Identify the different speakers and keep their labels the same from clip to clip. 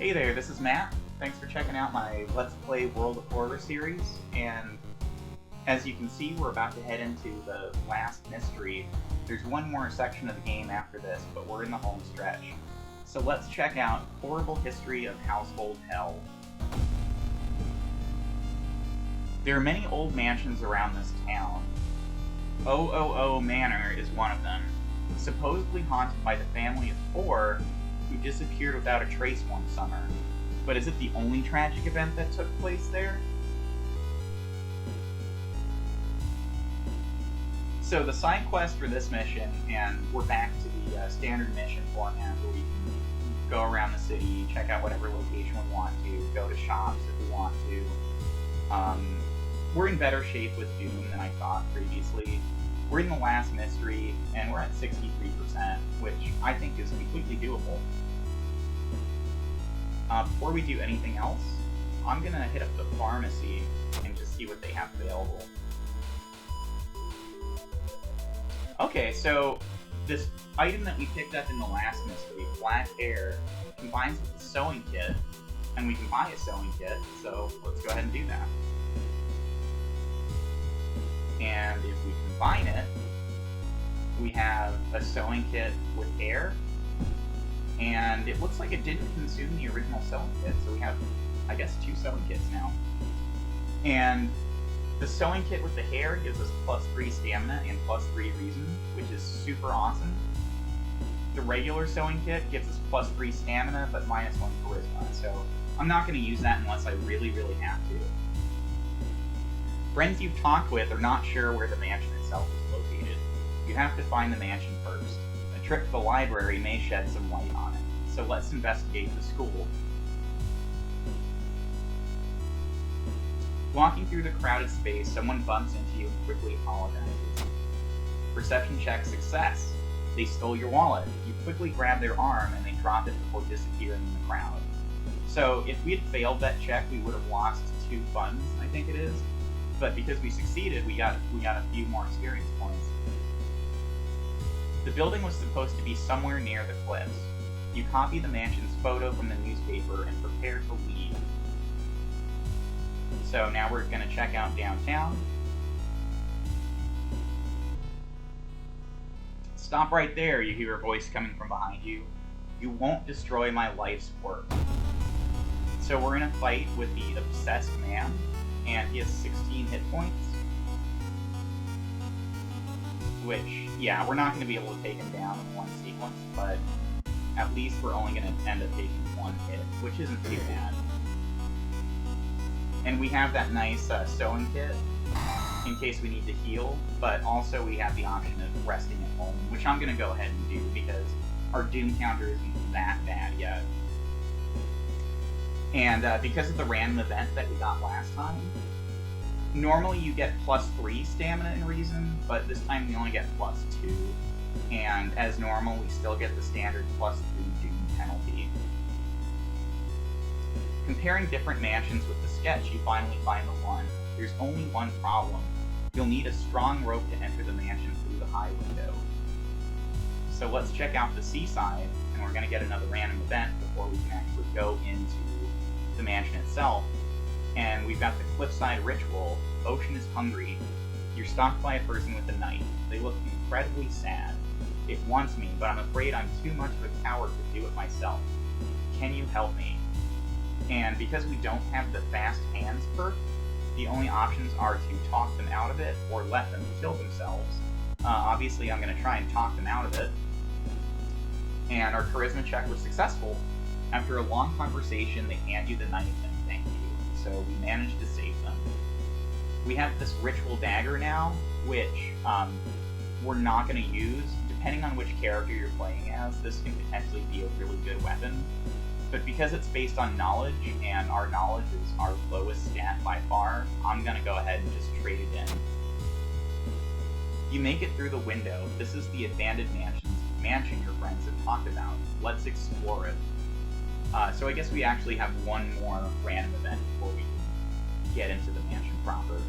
Speaker 1: Hey there, this is Matt. Thanks for checking out my Let's Play World of Horror series, and as you can see, we're about to head into the last mystery. There's one more section of the game after this, but we're in the home stretch. So let's check out Horrible History of Household Hell. There are many old mansions around this town. OOO Manor is one of them, supposedly haunted by the family of four who disappeared without a trace one summer. But is it the only tragic event that took place there? So the side quest for this mission, and we're back to the standard mission format where we can go around the city, check out whatever location we want to, go to shops if we want to. We're in better shape with Doom than I thought previously. We're in the last mystery, and we're at 63%, which I think is completely doable. Before we do anything else, I'm gonna hit up the pharmacy and just see what they have available. Okay, so this item that we picked up in the last mystery, Black Hair, combines with the sewing kit, and we can buy a sewing kit, so let's go ahead and do that. And if we combine it, we have a sewing kit with hair, and it looks like it didn't consume the original sewing kit, so we have, I guess, 2 sewing kits now. And the sewing kit with the hair gives us +3 stamina and +3 reason, which is super awesome. The regular sewing kit gives us +3 stamina, but -1 charisma, so I'm not going to use that unless I really, really have to. Friends you've talked with are not sure where the mansion itself is located. You have to find the mansion first. A trip to the library may shed some light on it, so let's investigate the school. Walking through the crowded space, someone bumps into you and quickly apologizes. Perception check success. They stole your wallet. You quickly grab their arm and they drop it before disappearing in the crowd. So if we had failed that check, we would have lost 2 funds, I think it is. But because we succeeded, we got a few more experience points. The building was supposed to be somewhere near the cliffs. You copy the mansion's photo from the newspaper and prepare to leave. So now we're going to check out downtown. Stop right there, you hear a voice coming from behind you. You won't destroy my life's work. So we're in a fight with the obsessed man, and he has 16 hit points. Which, yeah, we're not going to be able to take him down in one sequence, but at least we're only going to end up taking 1 hit, which isn't too bad. And we have that nice sewing kit in case we need to heal, but also we have the option of resting at home, which I'm going to go ahead and do because our Doom counter isn't that bad yet. And because of the random event that we got last time, normally you get +3 stamina and reason, but this time we only get +2. And as normal, we still get the standard +3 Doom penalty. Comparing different mansions with the sketch, you finally find the one. There's only one problem. You'll need a strong rope to enter the mansion through the high window. So let's check out the seaside, and we're going to get another random event before we can actually go into the mansion itself. And we've got the cliffside ritual. Ocean is hungry. You're stalked by a person with a knife. They look incredibly sad. It wants me, but I'm afraid I'm too much of a coward to do it myself. Can you help me? And because we don't have the fast hands perk, the only options are to talk them out of it or let them kill themselves. Obviously I'm going to try and talk them out of it. And our charisma check was successful. After a long conversation, they hand you the knife and thank you. So we managed to save them. We have this ritual dagger now, which we're not going to use. Depending on which character you're playing as, this can potentially be a really good weapon. But because it's based on knowledge, and our knowledge is our lowest stat by far, I'm going to go ahead and just trade it in. You make it through the window. This is the abandoned mansion your friends have talked about. Let's explore it. So I guess we actually have one more random event before we can get into the mansion proper.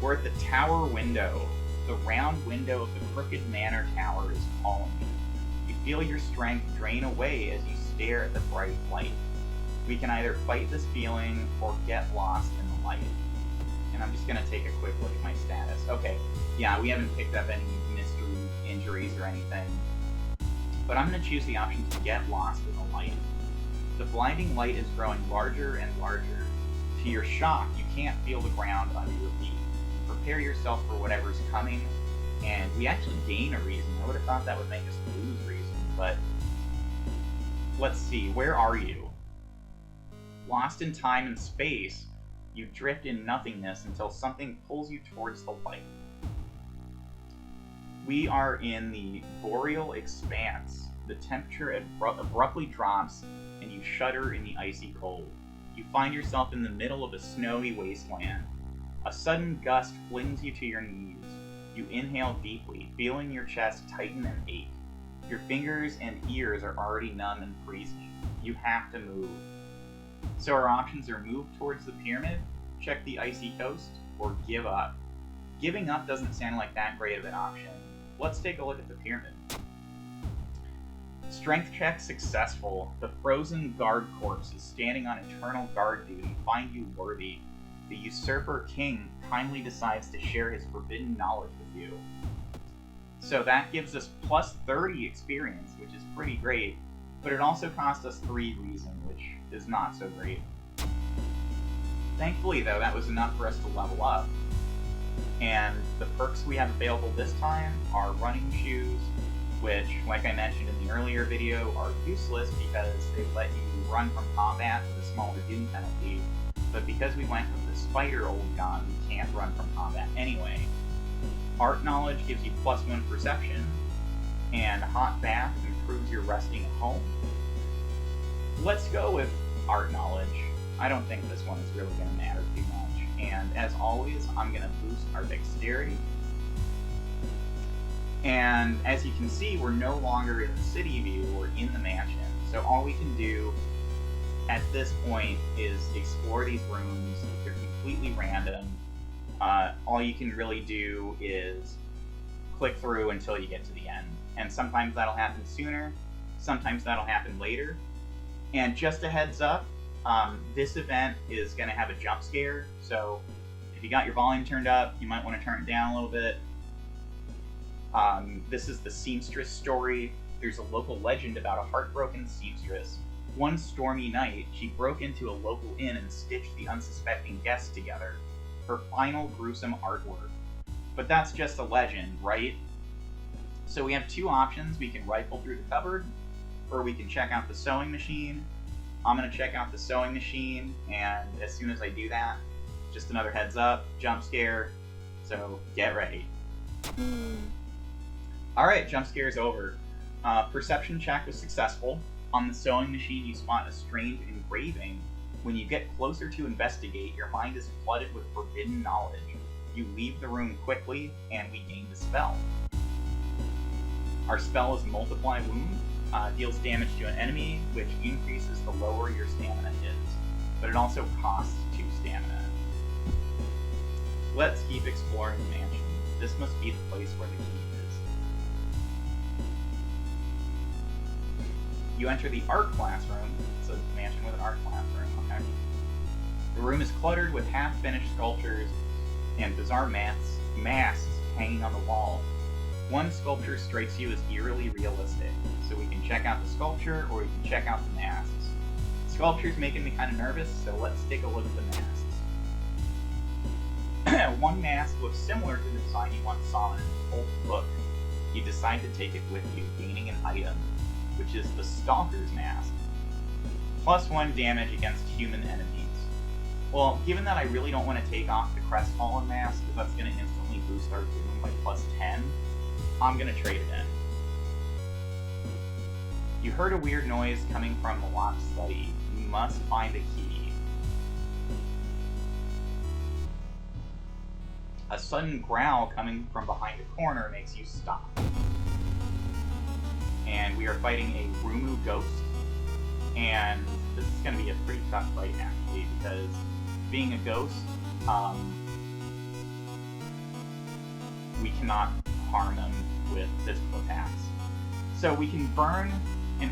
Speaker 1: We're at the tower window. The round window of the Crooked Manor Tower is calling you. You feel your strength drain away as you stare at the bright light. We can either fight this feeling or get lost in the light. And I'm just going to take a quick look at my status. Okay, yeah, we haven't picked up any mystery injuries or anything. But I'm going to choose the option to get lost in the light. The blinding light is growing larger and larger. To your shock, you can't feel the ground under your feet. Prepare yourself for whatever's coming, and we actually gain a reason. I would have thought that would make us lose reason, but let's see, where are you? Lost in time and space, you drift in nothingness until something pulls you towards the light. We are in the boreal expanse. The temperature abruptly drops, and you shudder in the icy cold. You find yourself in the middle of a snowy wasteland. A sudden gust flings you to your knees. You inhale deeply, feeling your chest tighten and ache. Your fingers and ears are already numb and freezing. You have to move. So our options are move towards the pyramid, check the icy coast, or give up. Giving up doesn't sound like that great of an option. Let's take a look at the pyramid. Strength check successful. The frozen guard corpse is standing on eternal guard duty. Find you worthy. The usurper king kindly decides to share his forbidden knowledge with you. So that gives us plus 30 experience, which is pretty great, but it also cost us 3 reason, which is not so great. Thankfully, though, that was enough for us to level up. And the perks we have available this time are running shoes, which, like I mentioned in the earlier video, are useless because they let you run from combat with a small reduce penalty, but because we went with the spider old gun, we can't run from combat anyway. Art knowledge gives you plus 1 perception, and hot bath improves your resting at home. Let's go with art knowledge. I don't think this one is really going to matter too much, and as always, I'm going to boost our dexterity. And as you can see, we're no longer in the city view, we're in the mansion. So all we can do at this point is explore these rooms. They're completely random. All you can really do is click through until you get to the end. And sometimes that'll happen sooner, sometimes that'll happen later. And just a heads up, this event is going to have a jump scare, so if you got your volume turned up, you might want to turn it down a little bit. This is the seamstress story. There's a local legend about a heartbroken seamstress. One stormy night, she broke into a local inn and stitched the unsuspecting guests together. Her final gruesome artwork. But that's just a legend, right? So we have 2 options. We can rifle through the cupboard, or we can check out the sewing machine. I'm going to check out the sewing machine, and as soon as I do that, just another heads up, jump scare, so get ready. Alright, jump scare is over. Perception check was successful. On the sewing machine, you spot a strange engraving. When you get closer to investigate, your mind is flooded with forbidden knowledge. You leave the room quickly, and we gain the spell. Our spell is Multiply Wound. Deals damage to an enemy, which increases the lower your stamina is, but it also costs 2 stamina. Let's keep exploring the mansion. This must be the place where the key is. You enter the art classroom. It's a mansion with an art classroom, okay? The room is cluttered with half-finished sculptures and bizarre masks hanging on the wall. One sculpture strikes you as eerily realistic, so we can check out the sculpture or we can check out the masks. The sculpture's making me kind of nervous, so let's take a look at the masks. One mask looks similar to the design you once saw in an old book. You decide to take it with you, gaining an item, which is the Stalker's Mask. Plus 1 damage against human enemies. Well, given that I really don't want to take off the Crestfallen Mask, because that's going to instantly boost our doom by plus 10, I'm going to trade it in. You heard a weird noise coming from the locked study. You must find a key. A sudden growl coming from behind a corner makes you stop. And we are fighting a Rumu ghost. And this is going to be a pretty tough fight, actually, because being a ghost, we cannot harm them with physical attacks. So we can burn leave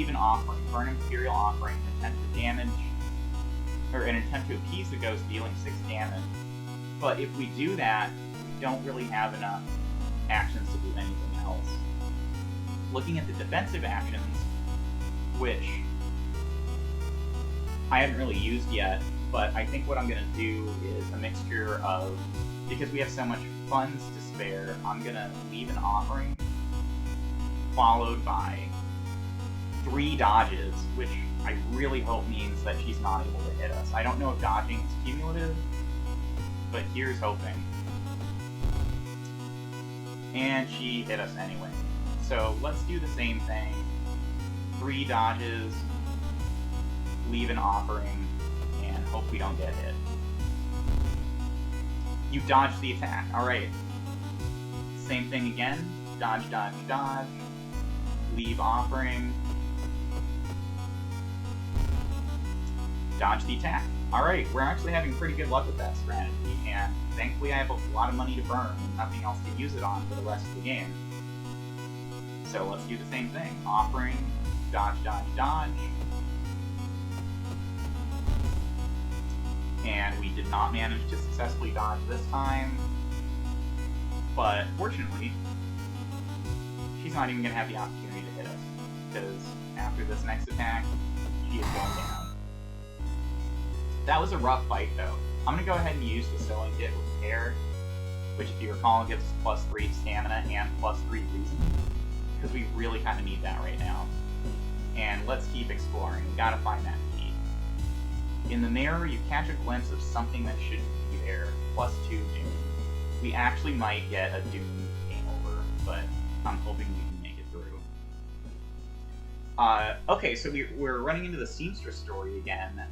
Speaker 1: an offering, burn Imperial Offering, and attempt to damage, or an attempt to appease the ghost, dealing 6 damage. But if we do that, we don't really have enough actions to do anything else. Looking at the defensive actions, which I haven't really used yet, but I think what I'm going to do is a mixture of, because we have so much funds to spare, I'm going to leave an offering, followed by 3 dodges, which I really hope means that she's not able to hit us. I don't know if dodging is cumulative, but here's hoping. And she hit us anyway. So let's do the same thing. 3 dodges, leave an offering, and hope we don't get hit. You dodged the attack. Alright. Same thing again. Dodge, dodge, dodge. Leave offering. Dodge the attack. Alright, we're actually having pretty good luck with that strategy, and thankfully I have a lot of money to burn and nothing else to use it on for the rest of the game. So let's do the same thing. Offering, dodge, dodge, dodge. And we did not manage to successfully dodge this time. But fortunately, she's not even going to have the opportunity to hit us, because after this next attack, she is going down. That was a rough fight, though. I'm going to go ahead and use the Sewing Kit with Care, which, if you recall, gives us +3 stamina and +3 reason, because we really kind of need that right now. And let's keep exploring. We gotta find that key. In the mirror, you catch a glimpse of something that shouldn't be there, +2 Doom. We actually might get a Doom game over, but I'm hoping we can make it through. Okay, so we're running into the Seamstress story again.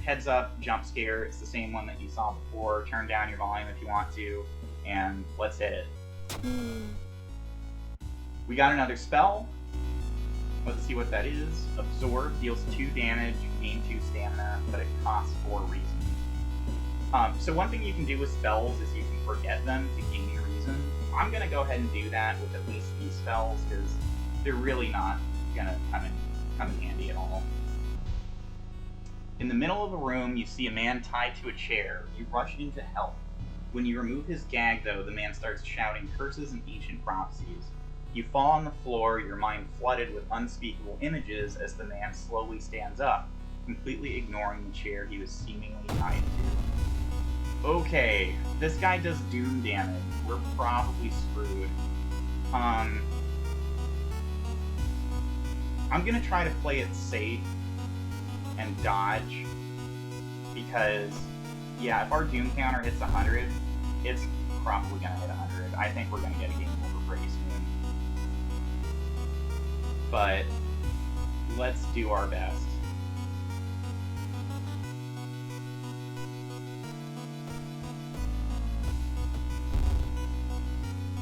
Speaker 1: Heads up, jump scare. It's the same one that you saw before. Turn down your volume if you want to, and let's hit it. We got another spell. Let's see what that is. Absorb deals 2 damage, gain 2 stamina, but it costs 4 reason. So one thing you can do with spells is you can forget them to gain your reason. I'm gonna go ahead and do that with at least these spells, because they're really not gonna come in handy at all. In the middle of a room, you see a man tied to a chair. You rush in to help. When you remove his gag, though, the man starts shouting curses and ancient prophecies. You fall on the floor, your mind flooded with unspeakable images as the man slowly stands up, completely ignoring the chair he was seemingly tied to. Okay, this guy does doom damage. We're probably screwed. I'm gonna try to play it safe and dodge, because, yeah, if our doom counter hits 100, it's probably gonna hit 100. I think we're gonna get a game over pretty soon. But let's do our best.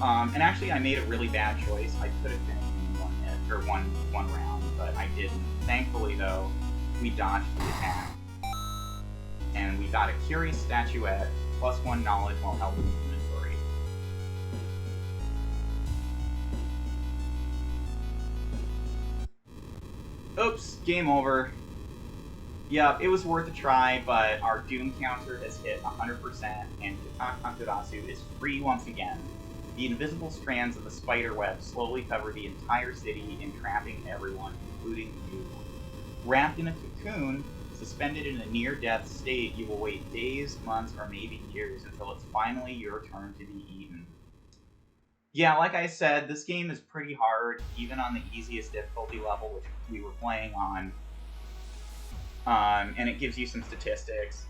Speaker 1: And actually, I made a really bad choice. I could have finished in one hit, or one round, but I didn't. Thankfully, though, we dodged the attack. And we got a curious statuette, +1 knowledge while held in inventory. Oops, game over. Yep, it was worth a try, but our doom counter has hit 100%, and Kitak Amaterasu is free once again. The invisible strands of the spider web slowly cover the entire city, entrapping everyone, including you. Wrapped in a cocoon, suspended in a near-death state, you will wait days, months, or maybe years until it's finally your turn to be eaten. Yeah, like I said, this game is pretty hard, even on the easiest difficulty level, which we were playing on. And it gives you some statistics.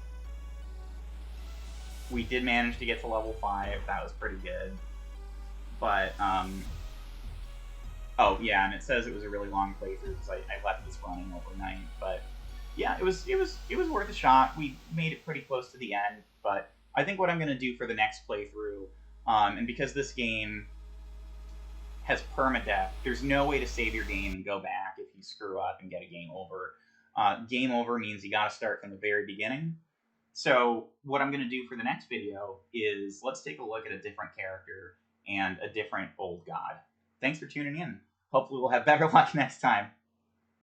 Speaker 1: We did manage to get to level 5, that was pretty good. But, oh yeah, and it says it was a really long playthrough because I left this running overnight. But yeah, it was worth a shot. We made it pretty close to the end, but I think what I'm gonna do for the next playthrough, and because this game has permadeath, there's no way to save your game and go back if you screw up and get a game over. Game over means you gotta start from the very beginning. So what I'm gonna do for the next video is let's take a look at a different character and a different old god. Thanks for tuning in. Hopefully we'll have better luck next time.